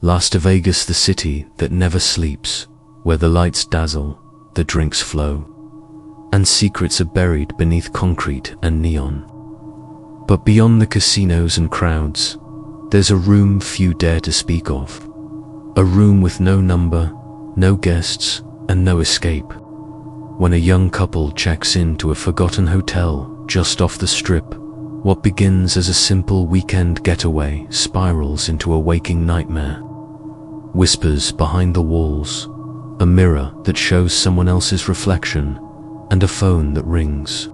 Las Vegas, the city that never sleeps, where the lights dazzle, the drinks flow, and secrets are buried beneath concrete and neon. But beyond the casinos and crowds, there's a room few dare to speak of. A room with no number, no guests, and no escape. When a young couple checks into a forgotten hotel just off the strip, what begins as a simple weekend getaway spirals into a waking nightmare. Whispers behind the walls, a mirror that shows someone else's reflection, and a phone that rings.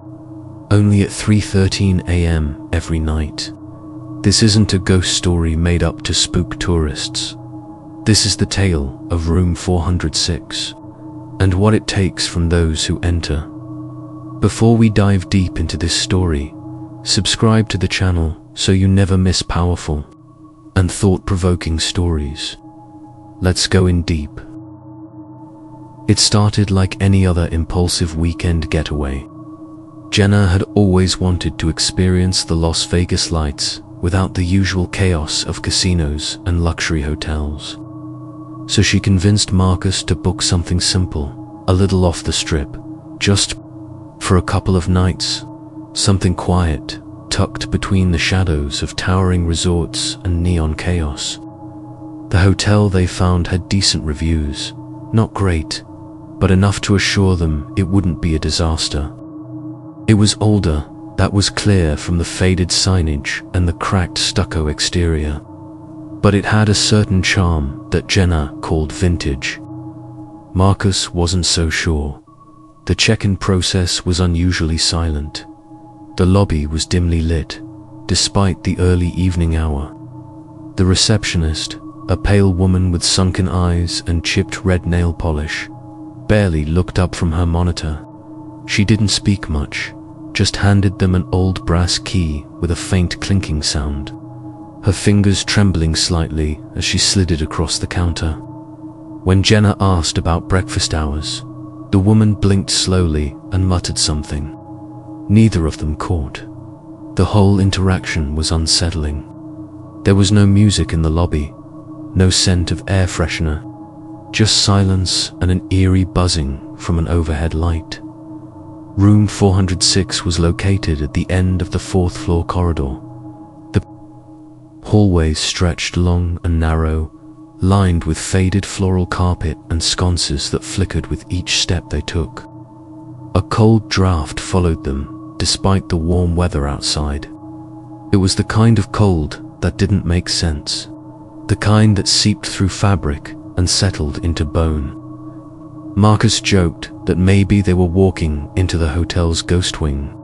Only at 3:13 a.m. every night. This isn't a ghost story made up to spook tourists. This is the tale of room 406, and what it takes from those who enter. Before we dive deep into this story, subscribe to the channel so you never miss powerful and thought-provoking stories. Let's go in deep. It started like any other impulsive weekend getaway. Jenna had always wanted to experience the Las Vegas lights without the usual chaos of casinos and luxury hotels. So she convinced Marcus to book something simple, a little off the strip, just for a couple of nights. Something quiet, tucked between the shadows of towering resorts and neon chaos. The hotel they found had decent reviews, not great, but enough to assure them it wouldn't be a disaster. It was older, that was clear from the faded signage and the cracked stucco exterior, but it had a certain charm that Jenna called vintage. Marcus wasn't so sure. The check-in process was unusually silent. The lobby was dimly lit, despite the early evening hour. The receptionist, a pale woman with sunken eyes and chipped red nail polish, barely looked up from her monitor. She didn't speak much, just handed them an old brass key with a faint clinking sound, her fingers trembling slightly as she slid it across the counter. When Jenna asked about breakfast hours, the woman blinked slowly and muttered something. Neither of them caught. The whole interaction was unsettling. There was no music in the lobby, no scent of air freshener, just silence and an eerie buzzing from an overhead light. Room 406 was located at the end of the fourth-floor corridor. The hallways stretched long and narrow, lined with faded floral carpet and sconces that flickered with each step they took. A cold draft followed them, despite the warm weather outside. It was the kind of cold that didn't make sense, the kind that seeped through fabric and settled into bone. Marcus joked that maybe they were walking into the hotel's ghost wing.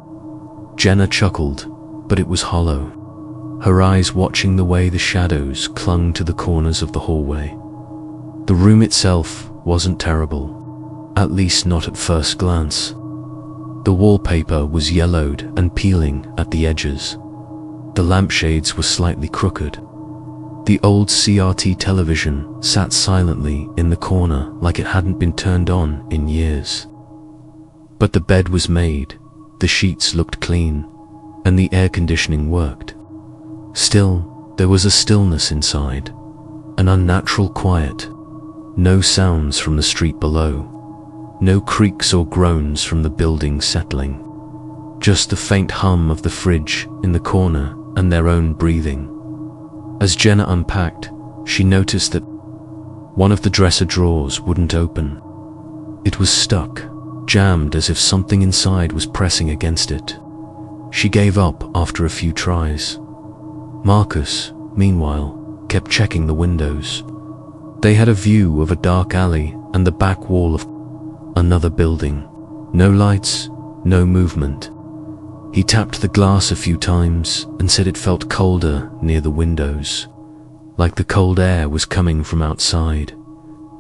Jenna chuckled, but it was hollow, her eyes watching the way the shadows clung to the corners of the hallway. The room itself wasn't terrible, at least not at first glance. The wallpaper was yellowed and peeling at the edges. The lampshades were slightly crooked. The old CRT television sat silently in the corner like it hadn't been turned on in years. But the bed was made, the sheets looked clean, and the air conditioning worked. Still, there was a stillness inside, an unnatural quiet. No sounds from the street below, no creaks or groans from the building settling. Just the faint hum of the fridge in the corner and their own breathing. As Jenna unpacked, she noticed that one of the dresser drawers wouldn't open. It was stuck, jammed as if something inside was pressing against it. She gave up after a few tries. Marcus, meanwhile, kept checking the windows. They had a view of a dark alley and the back wall of another building. No lights, no movement. He tapped the glass a few times and said it felt colder near the windows, like the cold air was coming from outside,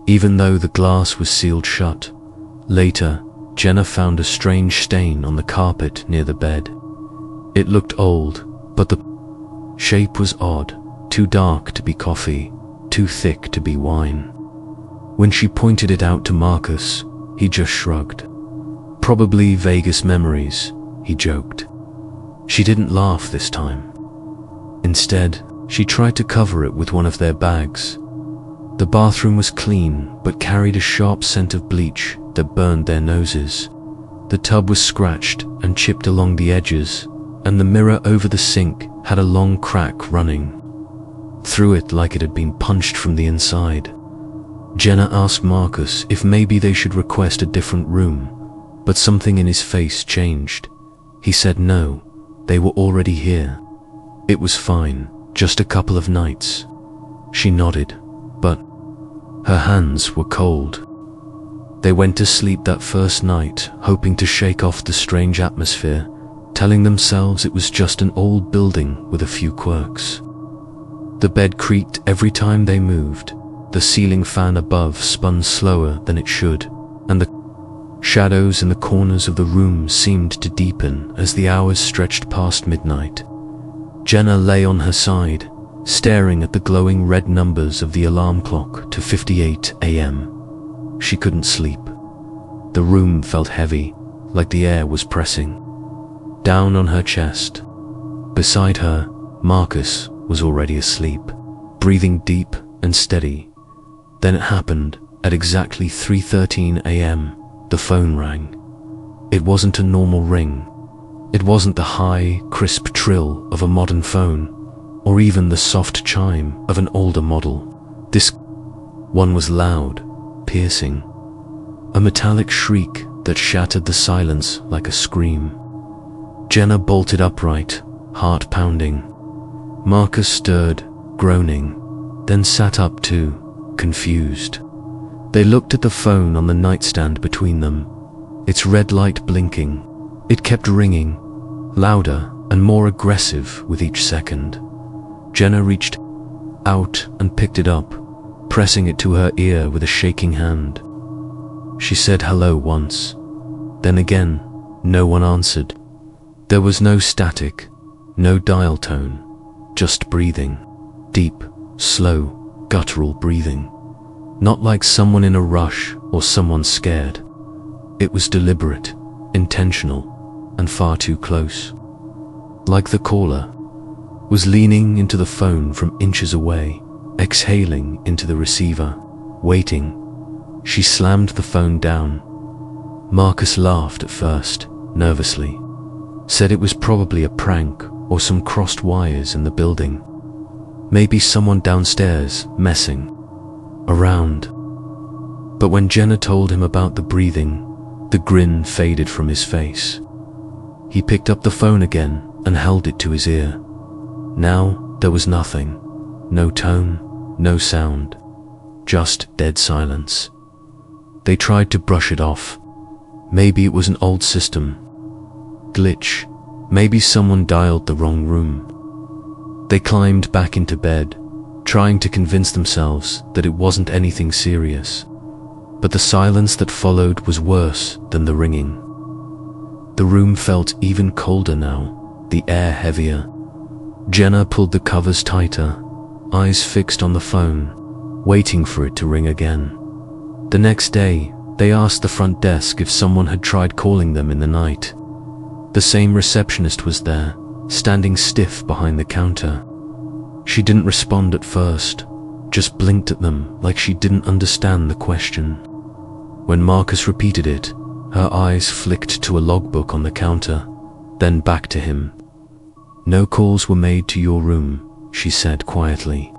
even though the glass was sealed shut. Later, Jenna found a strange stain on the carpet near the bed. It looked old, but the shape was odd, too dark to be coffee, too thick to be wine. When she pointed it out to Marcus, he just shrugged. Probably Vegas memories, he joked. She didn't laugh this time. Instead, she tried to cover it with one of their bags. The bathroom was clean, but carried a sharp scent of bleach that burned their noses. The tub was scratched and chipped along the edges, and the mirror over the sink had a long crack running through it like it had been punched from the inside. Jenna asked Marcus if maybe they should request a different room, but something in his face changed. He said no, they were already here. It was fine, just a couple of nights. She nodded, but her hands were cold. They went to sleep that first night, hoping to shake off the strange atmosphere, telling themselves it was just an old building with a few quirks. The bed creaked every time they moved, the ceiling fan above spun slower than it should, and the shadows in the corners of the room seemed to deepen as the hours stretched past midnight. Jenna lay on her side, staring at the glowing red numbers of the alarm clock to 58 a.m. She couldn't sleep. The room felt heavy, like the air was pressing down on her chest. Beside her, Marcus was already asleep, breathing deep and steady. Then it happened. At exactly 3:13 a.m., the phone rang. It wasn't a normal ring. It wasn't the high, crisp trill of a modern phone, or even the soft chime of an older model. This one was loud, piercing, a metallic shriek that shattered the silence like a scream. Jenna bolted upright, heart pounding. Marcus stirred, groaning, then sat up too, confused. They looked at the phone on the nightstand between them, its red light blinking. It kept ringing, louder and more aggressive with each second. Jenna reached out and picked it up, pressing it to her ear with a shaking hand. She said hello once. Then again, no one answered. There was no static, no dial tone, just breathing. Deep, slow, guttural breathing. Not like someone in a rush or someone scared. It was deliberate, intentional, and far too close. Like the caller was leaning into the phone from inches away, exhaling into the receiver, waiting. She slammed the phone down. Marcus laughed at first, nervously. Said it was probably a prank or some crossed wires in the building. Maybe someone downstairs messing around. But when Jenna told him about the breathing, the grin faded from his face. He picked up the phone again and held it to his ear. Now there was nothing. No tone, no sound. Just dead silence. They tried to brush it off. Maybe it was an old system glitch. Maybe someone dialed the wrong room. They climbed back into bed, trying to convince themselves that it wasn't anything serious. But the silence that followed was worse than the ringing. The room felt even colder now, the air heavier. Jenna pulled the covers tighter, eyes fixed on the phone, waiting for it to ring again. The next day, they asked the front desk if someone had tried calling them in the night. The same receptionist was there, standing stiff behind the counter. She didn't respond at first, just blinked at them like she didn't understand the question. When Marcus repeated it, her eyes flicked to a logbook on the counter, then back to him. "No calls were made to your room," she said quietly.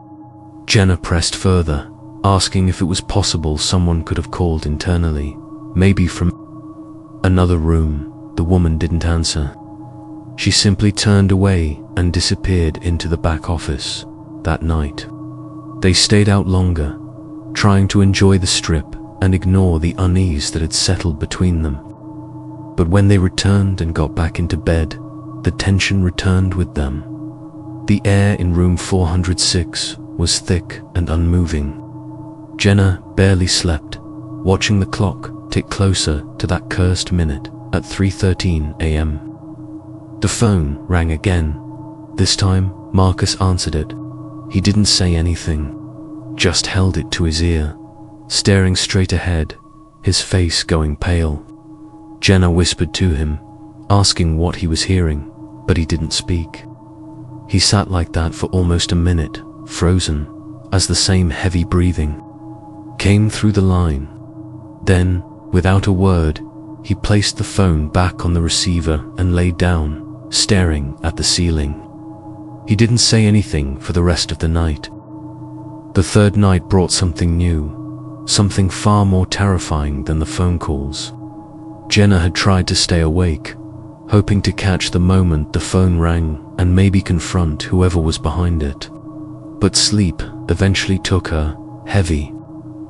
Jenna pressed further, asking if it was possible someone could have called internally, maybe from another room. The woman didn't answer. She simply turned away and disappeared into the back office. That night, they stayed out longer, trying to enjoy the strip and ignore the unease that had settled between them. But when they returned and got back into bed, the tension returned with them. The air in room 406 was thick and unmoving. Jenna barely slept, watching the clock tick closer to that cursed minute at 3:13 a.m. The phone rang again. This time, Marcus answered it. He didn't say anything, just held it to his ear, staring straight ahead, his face going pale. Jenna whispered to him, asking what he was hearing, but he didn't speak. He sat like that for almost a minute, frozen, as the same heavy breathing came through the line. Then, without a word, he placed the phone back on the receiver and lay down, staring at the ceiling. He didn't say anything for the rest of the night. The third night brought something new, something far more terrifying than the phone calls. Jenna had tried to stay awake, hoping to catch the moment the phone rang and maybe confront whoever was behind it. But sleep eventually took her, heavy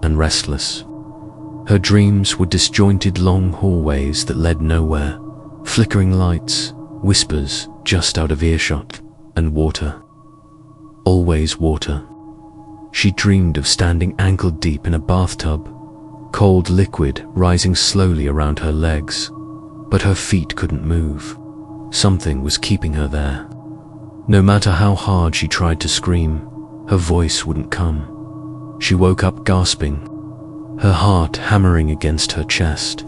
and restless. Her dreams were disjointed long hallways that led nowhere, flickering lights, whispers just out of earshot, and water. Always water. She dreamed of standing ankle-deep in a bathtub, cold liquid rising slowly around her legs, but her feet couldn't move. Something was keeping her there. No matter how hard she tried to scream, her voice wouldn't come. She woke up gasping, her heart hammering against her chest.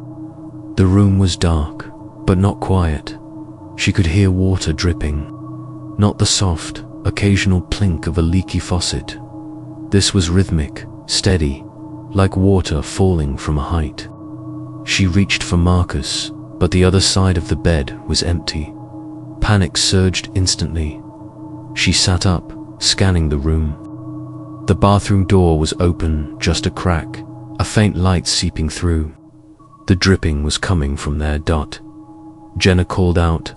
The room was dark, but not quiet. She could hear water dripping, not the soft, occasional plink of a leaky faucet. This was rhythmic, steady, like water falling from a height. She reached for Marcus, but the other side of the bed was empty. Panic surged instantly. She sat up, scanning the room. The bathroom door was open, just a crack, a faint light seeping through. The dripping was coming from there. Jenna called out,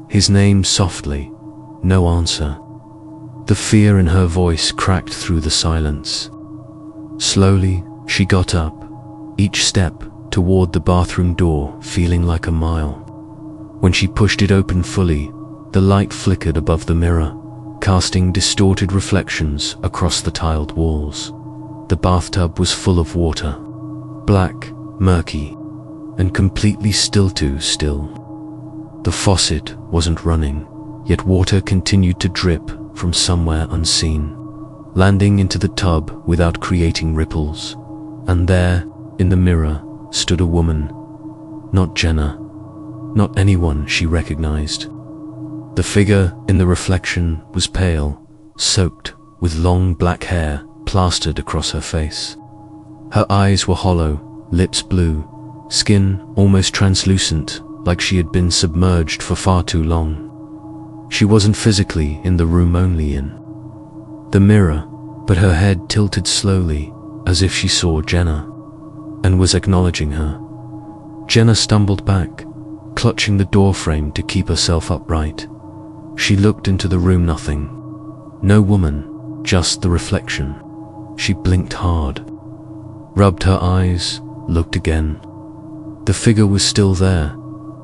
his name softly. No answer. The fear in her voice cracked through the silence. Slowly, she got up, each step toward the bathroom door feeling like a mile. When she pushed it open fully, the light flickered above the mirror, casting distorted reflections across the tiled walls. The bathtub was full of water, black, murky, and completely still. The faucet wasn't running, yet water continued to drip from somewhere unseen, landing into the tub without creating ripples. And there, in the mirror, stood a woman. Not Jenna, not anyone she recognized. The figure in the reflection was pale, soaked with long black hair plastered across her face. Her eyes were hollow, lips blue, skin almost translucent, like she had been submerged for far too long. She wasn't physically in the room, only in the mirror, but her head tilted slowly, as if she saw Jenna, and was acknowledging her. Jenna stumbled back, clutching the doorframe to keep herself upright. She looked into the room, nothing. No woman, just the reflection. She blinked hard, rubbed her eyes, looked again. The figure was still there,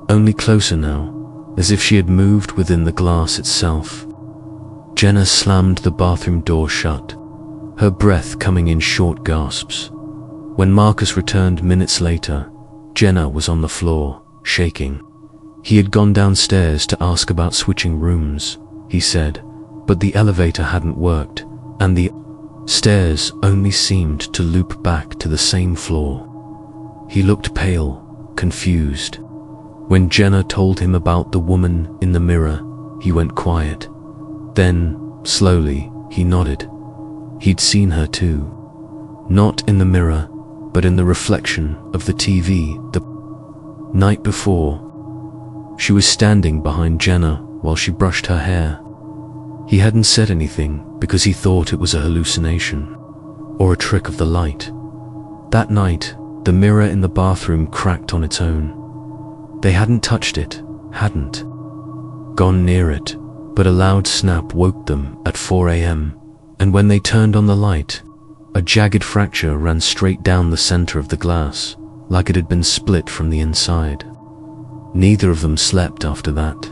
only closer now, as if she had moved within the glass itself. Jenna slammed the bathroom door shut, her breath coming in short gasps. When Marcus returned minutes later, Jenna was on the floor, shaking. He had gone downstairs to ask about switching rooms, he said, but the elevator hadn't worked, and the stairs only seemed to loop back to the same floor. He looked pale, confused. When Jenna told him about the woman in the mirror, he went quiet. Then, slowly, he nodded. He'd seen her too. Not in the mirror, but in the reflection of the TV the night before. She was standing behind Jenna while she brushed her hair. He hadn't said anything because he thought it was a hallucination, or a trick of the light. That night, the mirror in the bathroom cracked on its own. They hadn't touched it, hadn't gone near it, but a loud snap woke them at 4 a.m., and when they turned on the light, a jagged fracture ran straight down the center of the glass, like it had been split from the inside. Neither of them slept after that.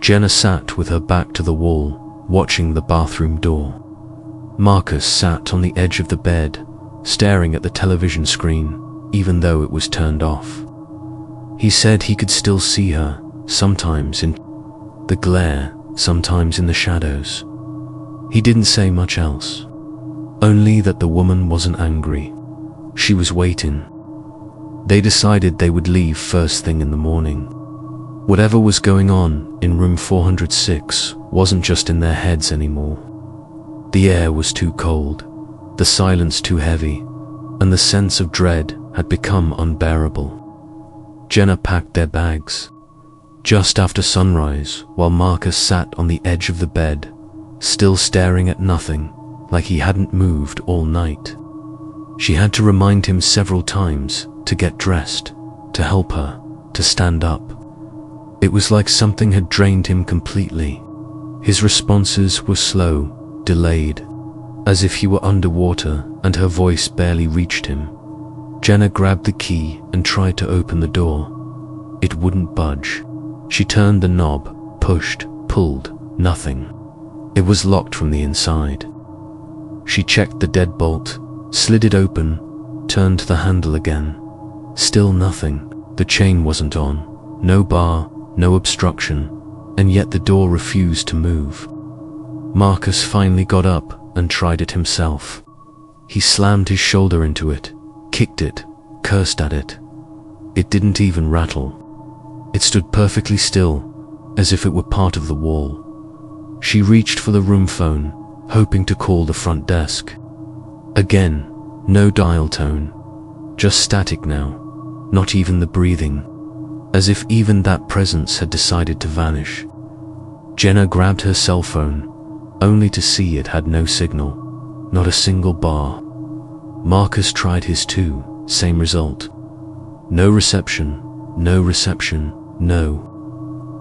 Jenna sat with her back to the wall, watching the bathroom door. Marcus sat on the edge of the bed, staring at the television screen, even though it was turned off. He said he could still see her, sometimes in the glare, sometimes in the shadows. He didn't say much else, only that the woman wasn't angry. She was waiting. They decided they would leave first thing in the morning. Whatever was going on in room 406 wasn't just in their heads anymore. The air was too cold, the silence too heavy, and the sense of dread had become unbearable. Jenna packed their bags. Just after sunrise, while Marcus sat on the edge of the bed, still staring at nothing, like he hadn't moved all night. She had to remind him several times to get dressed, to help her, to stand up. It was like something had drained him completely. His responses were slow, delayed, as if he were underwater and her voice barely reached him. Jenna grabbed the key and tried to open the door. It wouldn't budge. She turned the knob, pushed, pulled, nothing. It was locked from the inside. She checked the deadbolt, slid it open, turned the handle again. Still nothing. The chain wasn't on. No bar, no obstruction, and yet the door refused to move. Marcus finally got up and tried it himself. He slammed his shoulder into it, kicked it, cursed at it. It didn't even rattle. It stood perfectly still, as if it were part of the wall. She reached for the room phone, hoping to call the front desk. Again, no dial tone, just static now, not even the breathing, as if even that presence had decided to vanish. Jenna grabbed her cell phone, only to see it had no signal, not a single bar. Marcus tried his too, same result. No reception, no reception, no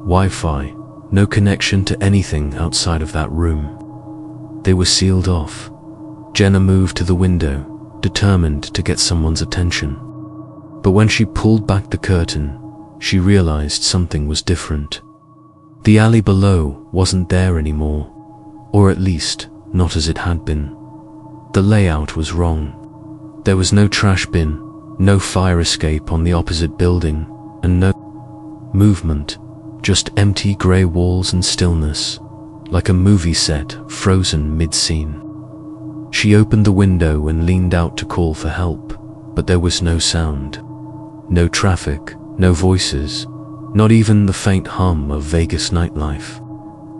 Wi-Fi, no connection to anything outside of that room. They were sealed off. Jenna moved to the window, determined to get someone's attention. But when she pulled back the curtain, she realized something was different. The alley below wasn't there anymore, or at least not as it had been. The layout was wrong. There was no trash bin, no fire escape on the opposite building, and no movement, just empty grey walls and stillness, like a movie set frozen mid-scene. She opened the window and leaned out to call for help, but there was no sound. No traffic, no voices, not even the faint hum of Vegas nightlife.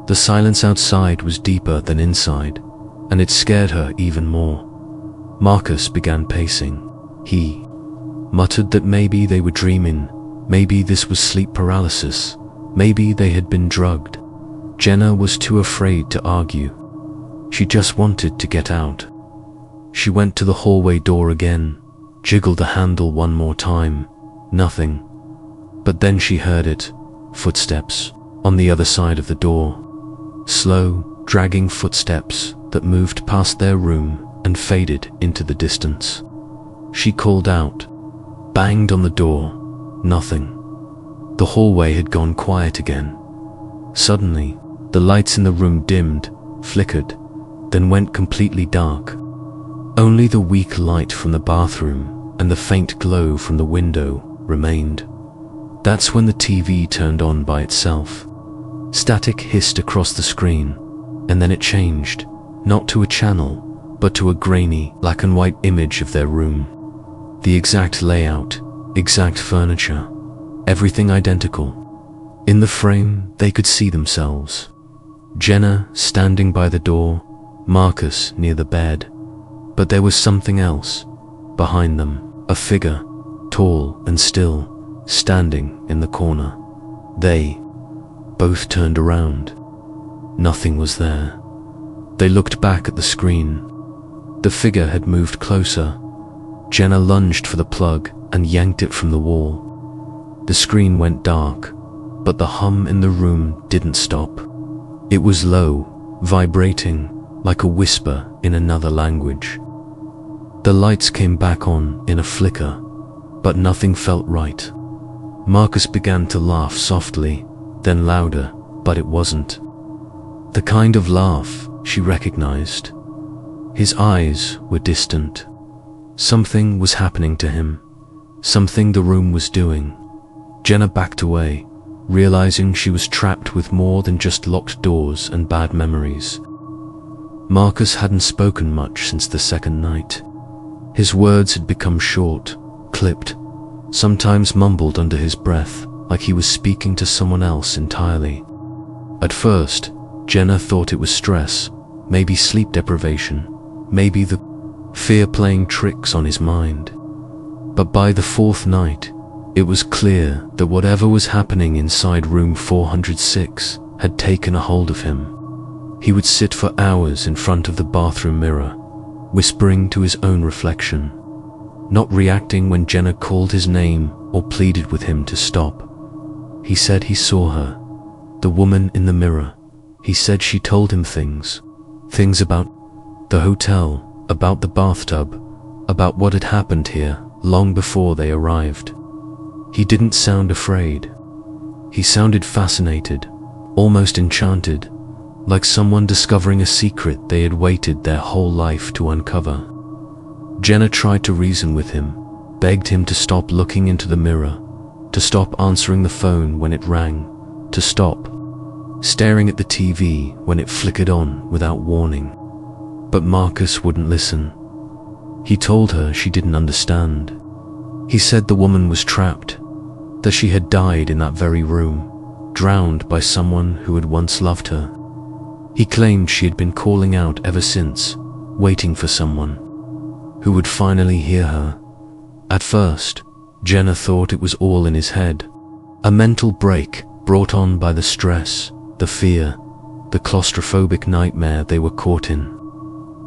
The silence outside was deeper than inside, and it scared her even more. Marcus began pacing. He muttered that maybe they were dreaming, maybe this was sleep paralysis, maybe they had been drugged. Jenna was too afraid to argue. She just wanted to get out. She went to the hallway door again, jiggled the handle one more time. Nothing. But then she heard it. Footsteps on the other side of the door. Slow, dragging footsteps that moved past their room and faded into the distance. She called out, banged on the door. Nothing. The hallway had gone quiet again. Suddenly, the lights in the room dimmed, flickered, then went completely dark. Only the weak light from the bathroom and the faint glow from the window remained. That's when the TV turned on by itself. Static hissed across the screen, and then it changed, not to a channel, but to a grainy, black and white image of their room. The exact layout, exact furniture, everything identical. In the frame, they could see themselves. Jenna standing by the door, Marcus near the bed. But there was something else, behind them, a figure, tall and still, standing in the corner. They both turned around. Nothing was there. They looked back at the screen. The figure had moved closer. Jenna lunged for the plug and yanked it from the wall. The screen went dark, but the hum in the room didn't stop. It was low, vibrating, like a whisper in another language. The lights came back on in a flicker, but nothing felt right. Marcus began to laugh softly, then louder, but it wasn't the kind of laugh she recognized. His eyes were distant. Something was happening to him, something the room was doing. Jenna backed away, realizing she was trapped with more than just locked doors and bad memories. Marcus hadn't spoken much since the second night. His words had become short, clipped, sometimes mumbled under his breath, like he was speaking to someone else entirely. At first, Jenna thought it was stress, maybe sleep deprivation, maybe the fear playing tricks on his mind. But by the fourth night, it was clear that whatever was happening inside room 406 had taken a hold of him. He would sit for hours in front of the bathroom mirror, whispering to his own reflection, not reacting when Jenna called his name or pleaded with him to stop. He said he saw her, the woman in the mirror. He said she told him things about the hotel, about the bathtub, about what had happened here long before they arrived. He didn't sound afraid. He sounded fascinated, almost enchanted, like someone discovering a secret they had waited their whole life to uncover. Jenna tried to reason with him, begged him to stop looking into the mirror, to stop answering the phone when it rang, to stop staring at the TV when it flickered on without warning. But Marcus wouldn't listen. He told her she didn't understand. He said the woman was trapped, that she had died in that very room, drowned by someone who had once loved her. He claimed she had been calling out ever since, waiting for someone who would finally hear her. At first, Jenna thought it was all in his head, a mental break brought on by the stress, the fear, the claustrophobic nightmare they were caught in.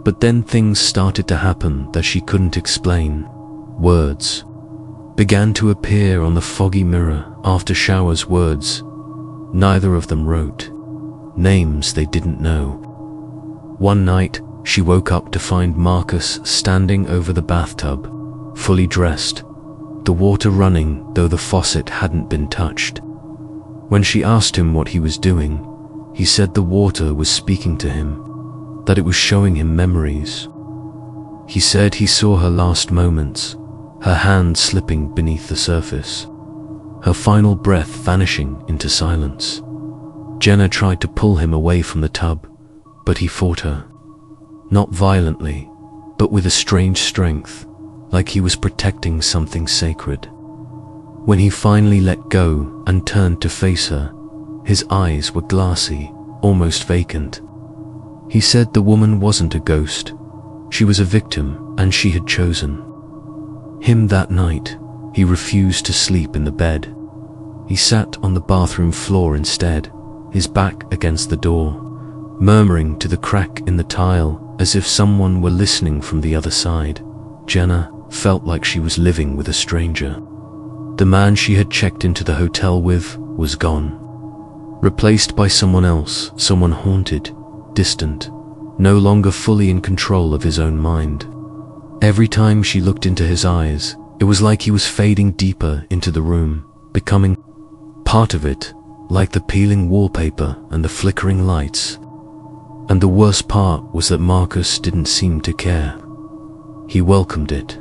But then things started to happen that she couldn't explain. Words began to appear on the foggy mirror after showers, words neither of them wrote, names they didn't know. One night, she woke up to find Marcus standing over the bathtub, fully dressed, the water running though the faucet hadn't been touched. When she asked him what he was doing, he said the water was speaking to him, that it was showing him memories. He said he saw her last moments, her hand slipping beneath the surface, her final breath vanishing into silence. Jenna tried to pull him away from the tub, but he fought her. Not violently, but with a strange strength, like he was protecting something sacred. When he finally let go and turned to face her, his eyes were glassy, almost vacant. He said the woman wasn't a ghost. She was a victim, and she had chosen him that night. He refused to sleep in the bed. He sat on the bathroom floor instead, his back against the door, murmuring to the crack in the tile as if someone were listening from the other side. Jenna felt like she was living with a stranger. The man she had checked into the hotel with was gone, replaced by someone else, someone haunted, distant, no longer fully in control of his own mind. Every time she looked into his eyes, it was like he was fading deeper into the room, becoming part of it, like the peeling wallpaper and the flickering lights. And the worst part was that Marcus didn't seem to care. He welcomed it.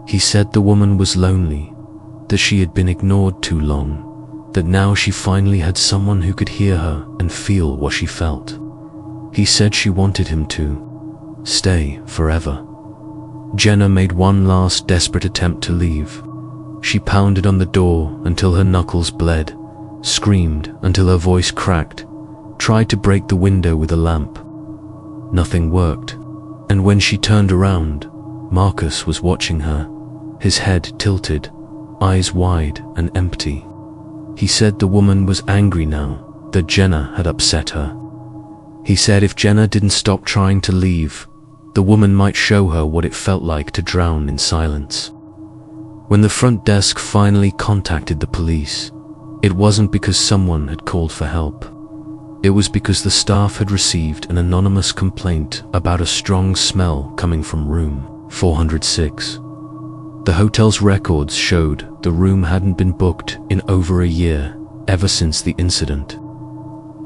He said the woman was lonely, that she had been ignored too long, that now she finally had someone who could hear her and feel what she felt. He said she wanted him to stay forever. Jenna made one last desperate attempt to leave. She pounded on the door until her knuckles bled, screamed until her voice cracked, tried to break the window with a lamp. Nothing worked, and when she turned around, Marcus was watching her, his head tilted, eyes wide and empty. He said the woman was angry now, that Jenna had upset her. He said if Jenna didn't stop trying to leave, the woman might show her what it felt like to drown in silence. When the front desk finally contacted the police, it wasn't because someone had called for help. It was because the staff had received an anonymous complaint about a strong smell coming from room 406. The hotel's records showed the room hadn't been booked in over a year, ever since the incident.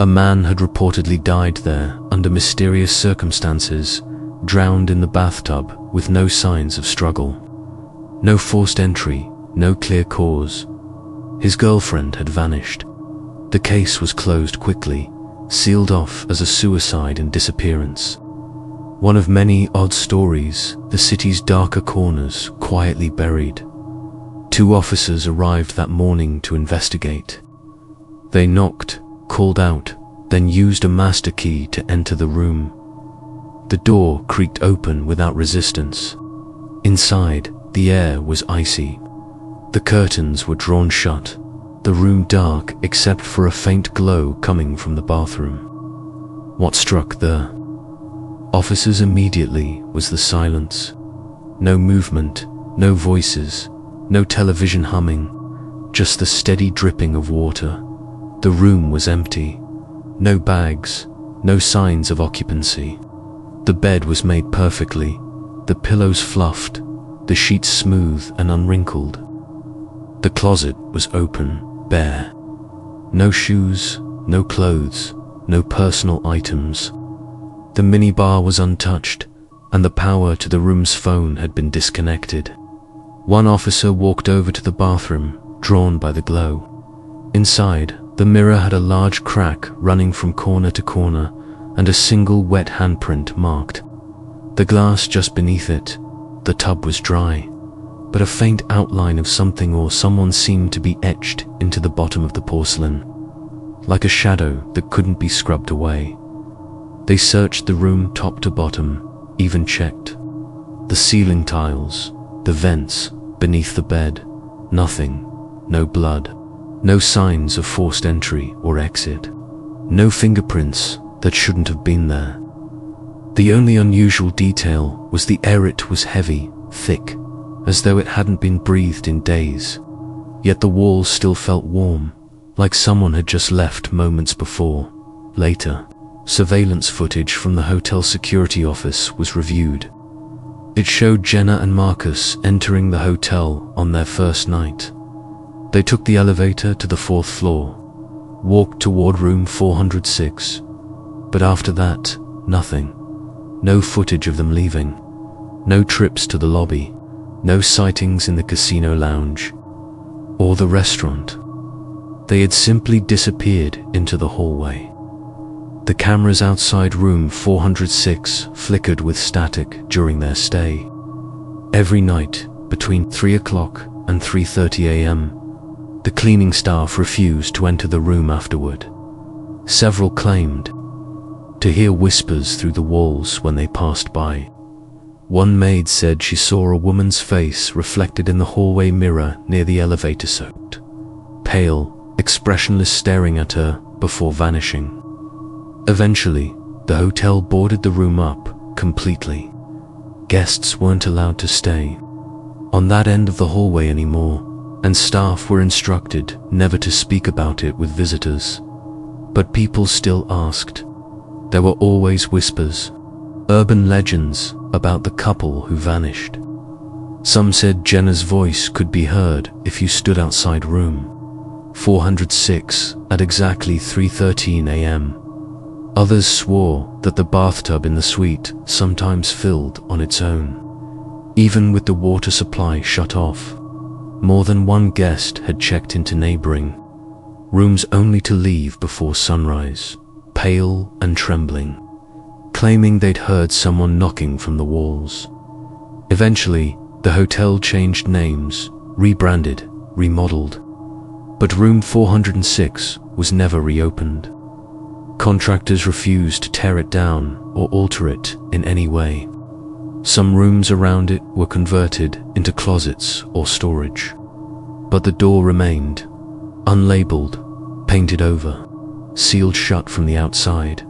A man had reportedly died there under mysterious circumstances, drowned in the bathtub with no signs of struggle. No forced entry, no clear cause. His girlfriend had vanished. The case was closed quickly, sealed off as a suicide and disappearance. One of many odd stories, the city's darker corners quietly buried. 2 officers arrived that morning to investigate. They knocked, called out, then used a master key to enter the room. The door creaked open without resistance. Inside, the air was icy. The curtains were drawn shut, the room dark except for a faint glow coming from the bathroom. What struck the officers immediately was the silence. No movement, no voices, no television humming, just the steady dripping of water. The room was empty. No bags, no signs of occupancy. The bed was made perfectly, the pillows fluffed, the sheets smooth and unwrinkled. The closet was open, bare. No shoes, no clothes, no personal items. The minibar was untouched, and the power to the room's phone had been disconnected. One officer walked over to the bathroom, drawn by the glow. Inside, the mirror had a large crack running from corner to corner, and a single wet handprint marked. The glass just beneath it, the tub was dry, but a faint outline of something or someone seemed to be etched into the bottom of the porcelain, like a shadow that couldn't be scrubbed away. They searched the room top to bottom, even checked the ceiling tiles, the vents, beneath the bed. Nothing, no blood, no signs of forced entry or exit, no fingerprints that shouldn't have been there. The only unusual detail was the air. It was heavy, thick, as though it hadn't been breathed in days. Yet the walls still felt warm, like someone had just left moments before. Later, surveillance footage from the hotel security office was reviewed. It showed Jenna and Marcus entering the hotel on their first night. They took the elevator to the 4th floor, walked toward room 406, but after that, nothing. No footage of them leaving, no trips to the lobby, no sightings in the casino lounge or the restaurant. They had simply disappeared into the hallway. The cameras outside room 406 flickered with static during their stay. Every night, between 3 o'clock and 3:30 a.m., the cleaning staff refused to enter the room afterward. Several claimed to hear whispers through the walls when they passed by. One maid said she saw a woman's face reflected in the hallway mirror near the elevator, soaked, pale, expressionless, staring at her before vanishing. Eventually, the hotel boarded the room up completely. Guests weren't allowed to stay on that end of the hallway anymore, and staff were instructed never to speak about it with visitors. But people still asked. There were always whispers, urban legends about the couple who vanished. Some said Jenna's voice could be heard if you stood outside room 406 at exactly 3:13 a.m. Others swore that the bathtub in the suite sometimes filled on its own, even with the water supply shut off. More than one guest had checked into neighboring rooms only to leave before sunrise, pale and trembling, claiming they'd heard someone knocking from the walls. Eventually, the hotel changed names, rebranded, remodeled, but room 406 was never reopened. Contractors refused to tear it down or alter it in any way. Some rooms around it were converted into closets or storage, but the door remained, unlabeled, painted over, sealed shut from the outside,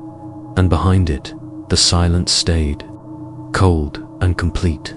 and behind it, the silence stayed, cold and complete.